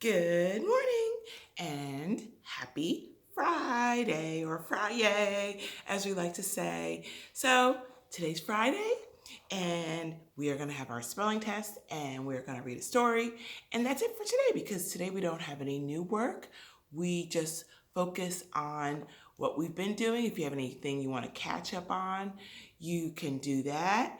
Good morning and happy Friday or Friday, as we like to say. So, today's Friday, and we are going to have our spelling test and we're going to read a story. And that's it for today because today we don't have any new work. We just focus on what we've been doing. If you have anything you want to catch up on, you can do that.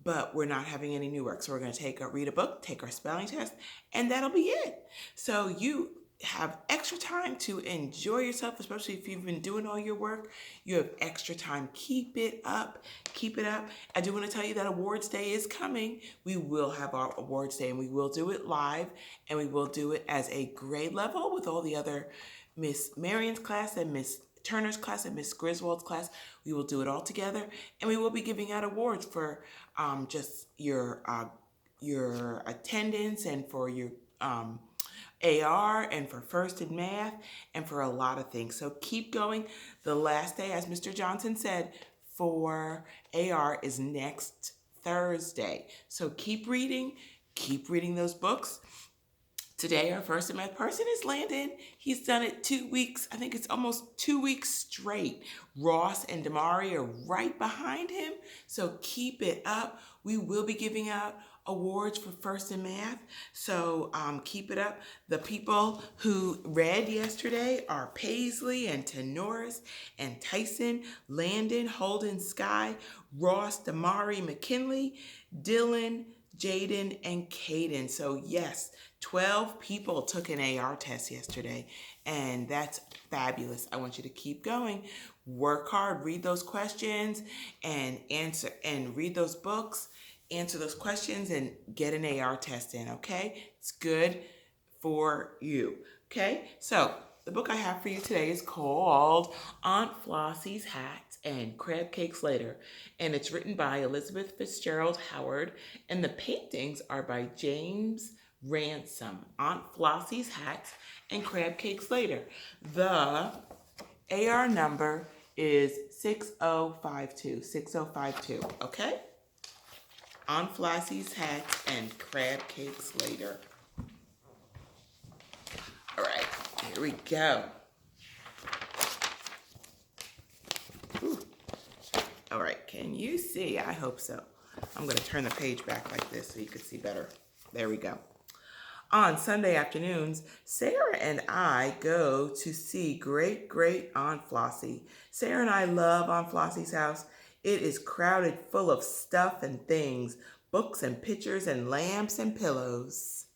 But we're not having any new work. So we're going to read a book, take our spelling test, and that'll be it. So you have extra time to enjoy yourself, especially if you've been doing all your work. You have extra time. Keep it up. Keep it up. I do want to tell you that Awards Day is coming. We will have our Awards Day and we will do it live and we will do it as a grade level with all the other Miss Marion's class and Miss Turner's class and Miss Griswold's class. We will do it all together, and we will be giving out awards for just your attendance and for your AR and for first in math and for a lot of things. So keep going. The last day, as Mr. Johnson said, for AR is next Thursday. So keep reading those books. Today, our first in math person is Landon. He's done it 2 weeks. I think it's almost 2 weeks straight. Ross and Damari are right behind him. So keep it up. We will be giving out awards for first in math. So keep it up. The people who read yesterday are Paisley and Tenoris and Tyson, Landon, Holden, Sky, Ross, Damari, McKinley, Dylan, Jaden, and Caden. So yes, 12 people took an AR test yesterday, and that's fabulous. I want you to keep going. Work hard, read those questions, and read those books, answer those questions, and get an AR test in, okay? It's good for you, okay? So the book I have for you today is called Aunt Flossie's Hats and Crab Cakes Later, and it's written by Elizabeth Fitzgerald Howard, and the paintings are by James Ransom. Aunt Flossie's Hats and Crab Cakes Later. The AR number is 6052. 6052, okay? Aunt Flossie's Hats and Crab Cakes Later. All right, here we go. Ooh. All right, can you see? I hope so. I'm going to turn the page back like this so you can see better. There we go. On Sunday afternoons, Sarah and I go to see great Aunt Flossie. Sarah and I love Aunt Flossie's house. It is crowded full of stuff and things, books and pictures and lamps and pillows,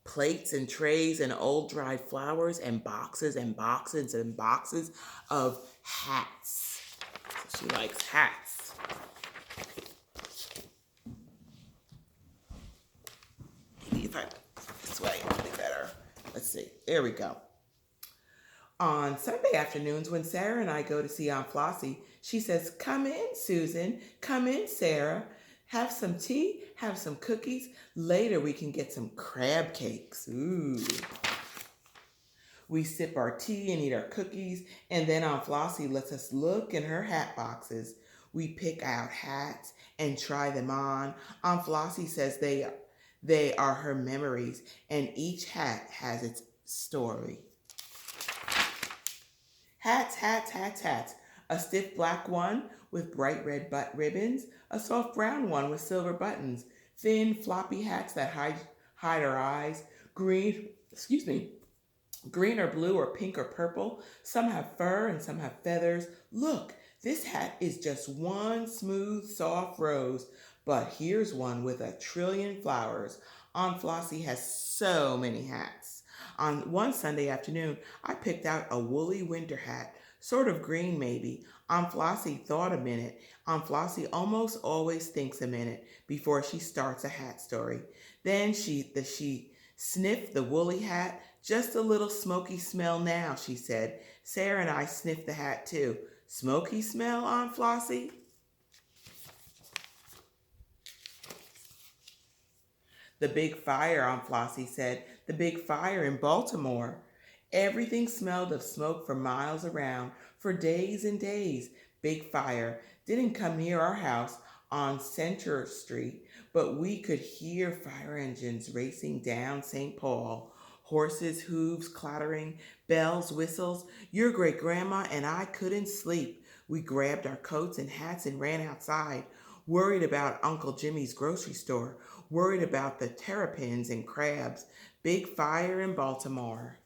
plates and trays and old dried flowers and boxes and boxes and boxes of hats. So she likes hats. Maybe if I this way, it'll be better. Let's see. There we go. On Sunday afternoons, when Sarah and I go to see Aunt Flossie, she says, "Come in, Susan. Come in, Sarah. Have some tea, have some cookies. Later we can get some crab cakes." Ooh. We sip our tea and eat our cookies, and then Aunt Flossie lets us look in her hat boxes. We pick out hats and try them on. Aunt Flossie says they are her memories, and each hat has its story. Hats, hats, hats, hats. A stiff black one with bright red ribbons, a soft brown one with silver buttons, thin floppy hats that hide our eyes, green or blue or pink or purple. Some have fur and some have feathers. Look, this hat is just one smooth, soft rose, but here's one with a trillion flowers. Aunt Flossie has so many hats. On one Sunday afternoon, I picked out a woolly winter hat, sort of green maybe. Aunt Flossie thought a minute. Aunt Flossie almost always thinks a minute before she starts a hat story. Then she sniffed the woolly hat. "Just a little smoky smell now," she said. Sarah and I sniffed the hat too. "Smoky smell, Aunt Flossie?" "The big fire," Aunt Flossie said. "The big fire in Baltimore." Everything smelled of smoke for miles around, for days and days. Big fire didn't come near our house. on Center Street, but we could hear fire engines racing down St. Paul, horses' hooves clattering, bells, whistles. Your great grandma and I couldn't sleep. We grabbed our coats and hats and ran outside, worried about Uncle Jimmy's grocery store, worried about the terrapins and crabs. Big fire in Baltimore.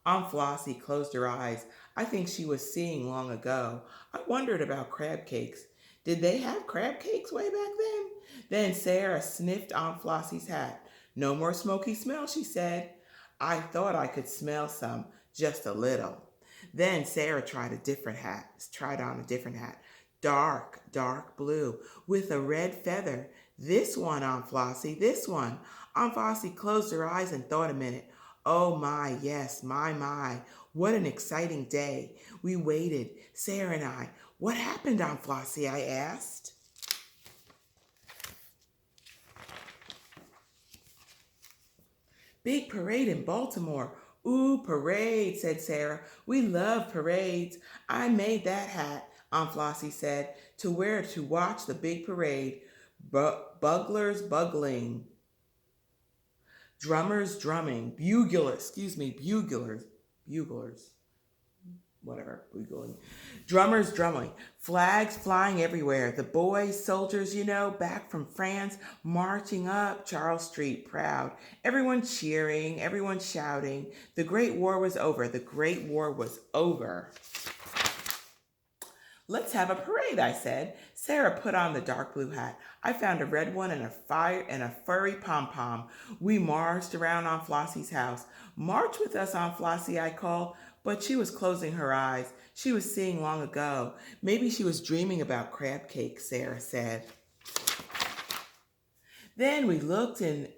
Aunt Flossie closed her eyes. I think she was seeing long ago. I wondered about crab cakes. Did they have crab cakes way back then? Then Sarah sniffed Aunt Flossie's hat. No more smoky smell, she said. I thought I could smell some, just a little. Then Sarah tried on a different hat. Dark, dark blue, with a red feather. This one, Aunt Flossie, this one. Aunt Flossie closed her eyes and thought a minute. Oh my, yes, my. What an exciting day. We waited, Sarah and I. What happened, Aunt Flossie? I asked. Big parade in Baltimore. Ooh, parade, said Sarah. We love parades. I made that hat, Aunt Flossie said, to wear to watch the big parade. Buglers bugling. Drummers drumming. Buglers. Whatever, bugling. Drummers drumming. Flags flying everywhere. The boys, soldiers, back from France, marching up Charles Street, proud. Everyone cheering, everyone shouting. The Great War was over. The Great War was over. Let's have a parade, I said. Sarah put on the dark blue hat. I found a red one and a furry pom-pom. We marched around Aunt Flossie's house. March with us, Aunt Flossie, I called, but she was closing her eyes. She was seeing long ago. Maybe she was dreaming about crab cakes, Sarah said. Then we looked in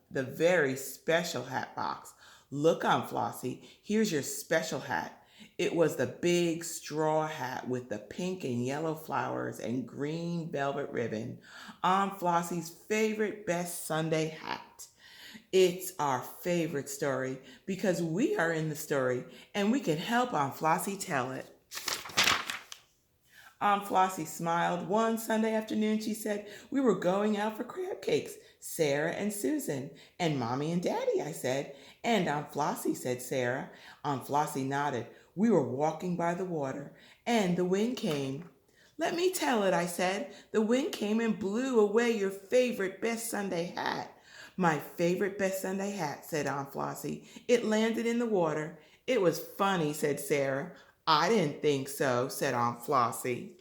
the very special hat box. Look, Aunt Flossie, here's your special hat. It was the big straw hat with the pink and yellow flowers and green velvet ribbon. Aunt Flossie's favorite best Sunday hat. It's our favorite story because we are in the story and we can help Aunt Flossie tell it. Aunt Flossie smiled. One Sunday afternoon, she said, we were going out for crab cakes, Sarah and Susan, and Mommy and Daddy, I said. And Aunt Flossie, said Sarah. Aunt Flossie nodded. We were walking by the water, and the wind came. Let me tell it, I said. The wind came and blew away your favorite best Sunday hat. My favorite best Sunday hat, said Aunt Flossie. It landed in the water. It was funny, said Sarah. I didn't think so, said Aunt Flossie.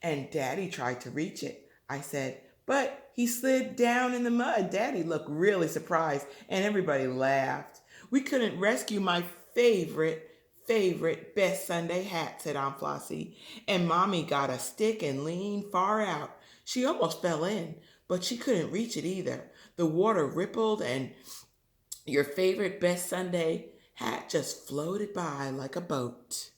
And Daddy tried to reach it, I said, but he slid down in the mud. Daddy looked really surprised, and everybody laughed. We couldn't rescue my favorite best Sunday hat, said Aunt Flossie. And Mommy got a stick and leaned far out. She almost fell in, but she couldn't reach it either. The water rippled and your favorite best Sunday hat just floated by like a boat.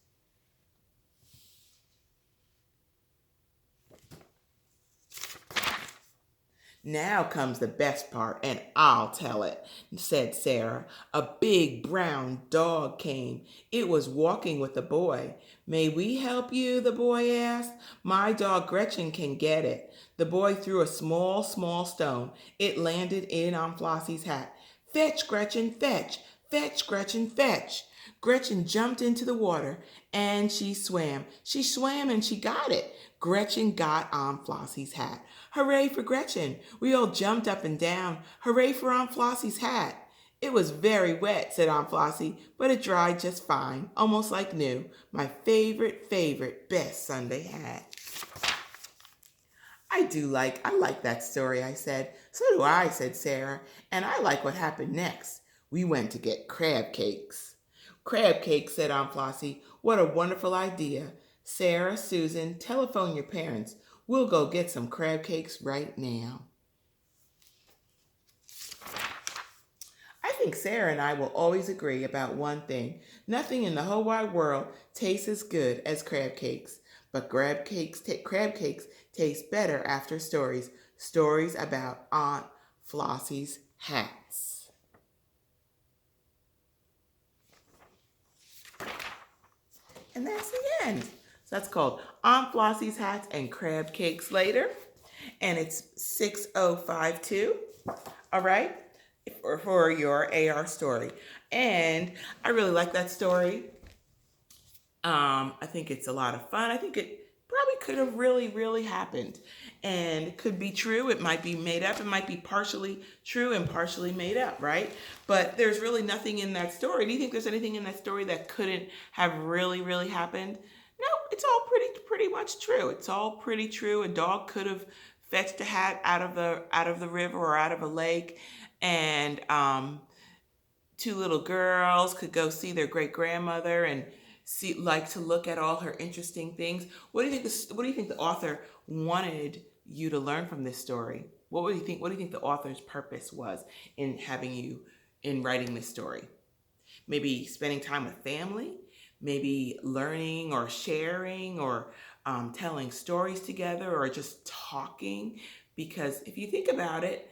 Now comes the best part, and I'll tell it, said Sarah. A big brown dog came. It was walking with the boy. May we help you? The boy asked. My dog Gretchen can get it. The boy threw a small stone. It landed in Aunt Flossie's hat. Fetch, Gretchen, fetch. Fetch, Gretchen, fetch. Gretchen jumped into the water and she swam. She swam and she got it. Gretchen got Aunt Flossie's hat. Hooray for Gretchen. We all jumped up and down. Hooray for Aunt Flossie's hat. It was very wet, said Aunt Flossie, but it dried just fine, almost like new. My favorite best Sunday hat. I like that story, I said. So do I, said Sarah, and I like what happened next. We went to get crab cakes. Crab cakes, said Aunt Flossie. What a wonderful idea. Sarah, Susan, telephone your parents. We'll go get some crab cakes right now. I think Sarah and I will always agree about one thing. Nothing in the whole wide world tastes as good as crab cakes. But crab cakes taste better after stories about Aunt Flossie's hats. And that's the end. So that's called Aunt Flossie's Hats and Crab Cakes Later. And it's 6052. All right? For your AR story. And I really like that story. I think it's a lot of fun. I think it probably could have really, really happened. And it could be true. It might be made up. It might be partially true and partially made up, right? But there's really nothing in that story. Do you think there's anything in that story that couldn't have really, really happened? No, it's all pretty much true. It's all pretty true. A dog could have fetched a hat out of the river or out of a lake, and two little girls could go see their great grandmother and to look at all her interesting things. What do you think what do you think the author wanted you to learn from this story? What do you think the author's purpose was in having you in writing this story? Maybe spending time with family, maybe learning or sharing or telling stories together, or just talking. Because if you think about it,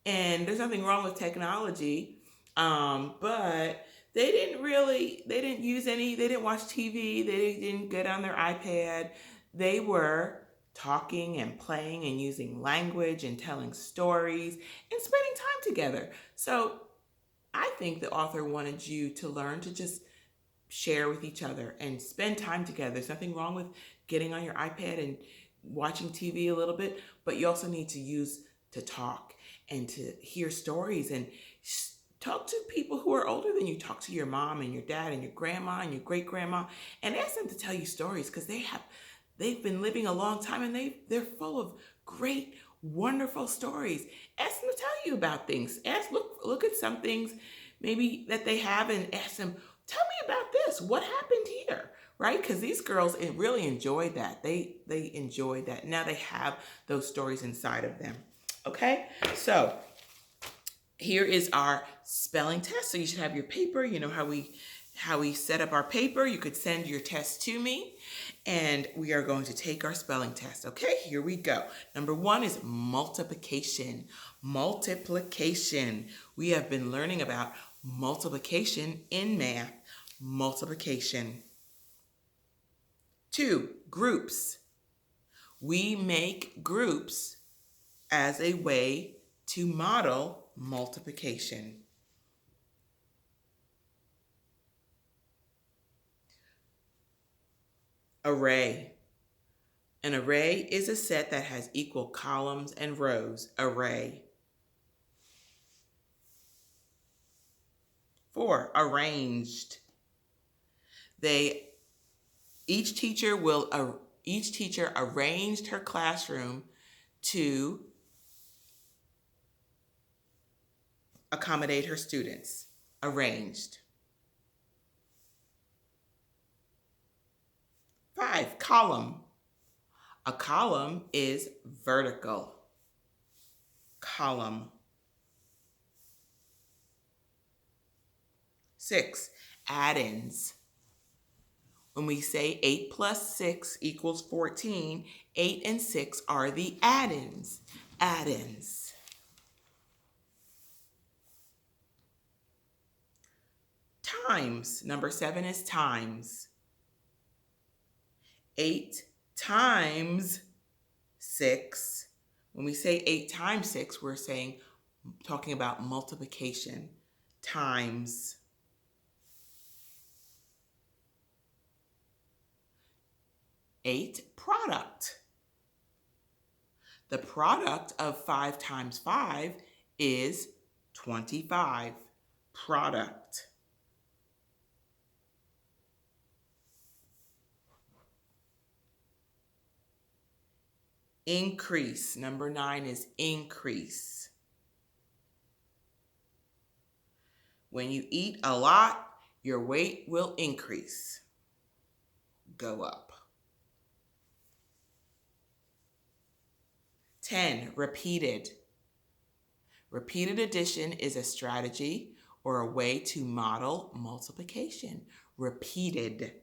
and there's nothing wrong with technology, but they didn't use any, they didn't watch TV, they didn't get on their iPad. They were talking and playing and using language and telling stories and spending time together. So I think the author wanted you to learn to just share with each other and spend time together. There's nothing wrong with getting on your iPad and watching TV a little bit, but you also need to use to talk and to hear stories and talk to people who are older than you. Talk to your mom and your dad and your grandma and your great grandma and ask them to tell you stories, because they've been living a long time and they're full of great, wonderful stories. Ask them to tell you about things. Look at some things maybe that they have and ask them, tell me about this. What happened here? Right? Because these girls really enjoyed that. They enjoyed that. Now they have those stories inside of them. Okay? So here is our spelling test. So you should have your paper. You know how we set up our paper. You could send your test to me, and we are going to take our spelling test. Okay, here we go. Number 1 is multiplication. Multiplication. We have been learning about multiplication in math. Multiplication. 2, groups. We make groups as a way to model multiplication. Array. An array is a set that has equal columns and rows. Array. 4, arranged. Each teacher arranged her classroom to accommodate her students. Arranged. 5, column. A column is vertical. Column. 6, add-ins. When we say 8 plus 6 equals 14, 8 and 6 are the add-ins. Add-ins. Times. Number 7 is times. 8 times 6. When we say 8 times 6, we're talking about multiplication. Times. 8, product. The product of 5 times 5 is 25. Product. Increase. Number 9 is increase. When you eat a lot, your weight will increase. Go up. 10, repeated. Repeated addition is a strategy or a way to model multiplication. Repeated.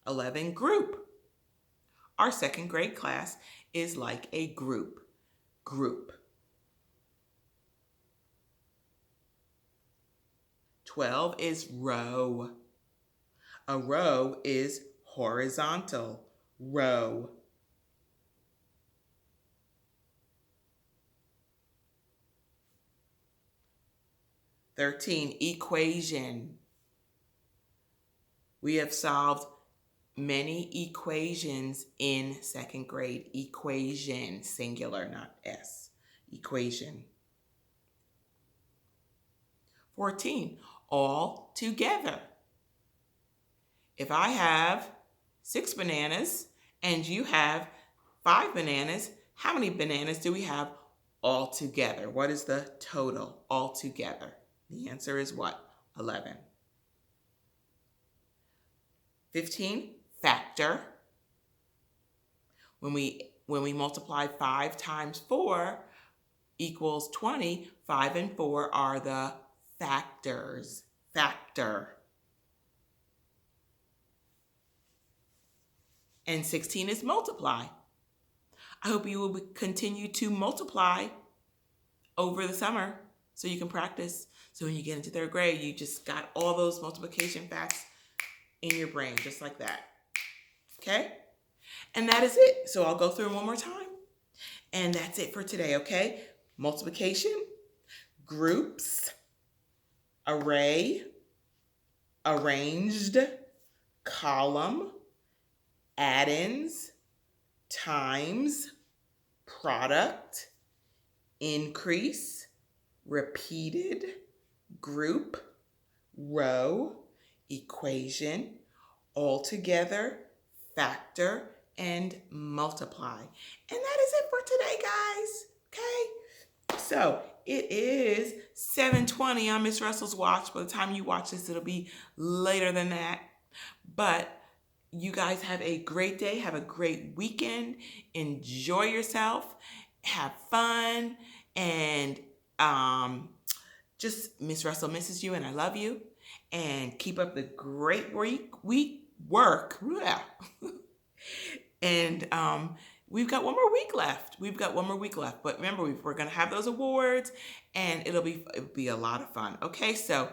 11, group. Our second grade class is like a group. Group. 12 is row. A row is horizontal. Row. 13, equation. We have solved many equations in second grade. Equation, singular, not S. Equation. 14, all together. If I have 6 bananas and you have 5 bananas, how many bananas do we have all together? What is the total all together? The answer is what? 11. 15, factor. When we multiply 5 times 4 equals 20, 5 and 4 are the factors. Factor. And 16 is multiply. I hope you will continue to multiply over the summer so you can practice. So when you get into 3rd grade, you just got all those multiplication facts in your brain, just like that. Okay? And that is it. So I'll go through them one more time. And that's it for today, okay? Multiplication, groups, array, arranged, column, add-ins, times, product, increase, repeated, group, row, equation, altogether, factor, and multiply. And that is it for today, guys. Okay? So it is 7:20 on Miss Russell's watch. By the time you watch this, it'll be later than that. But you guys have a great day. Have a great weekend. Enjoy yourself. Have fun. And just Miss Russell misses you and I love you. And keep up the great work. And we've got one more week left. But remember, we're going to have those awards and it'll be a lot of fun. Okay, so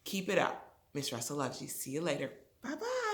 keep it up. Miss Russell loves you. See you later. Bye-bye.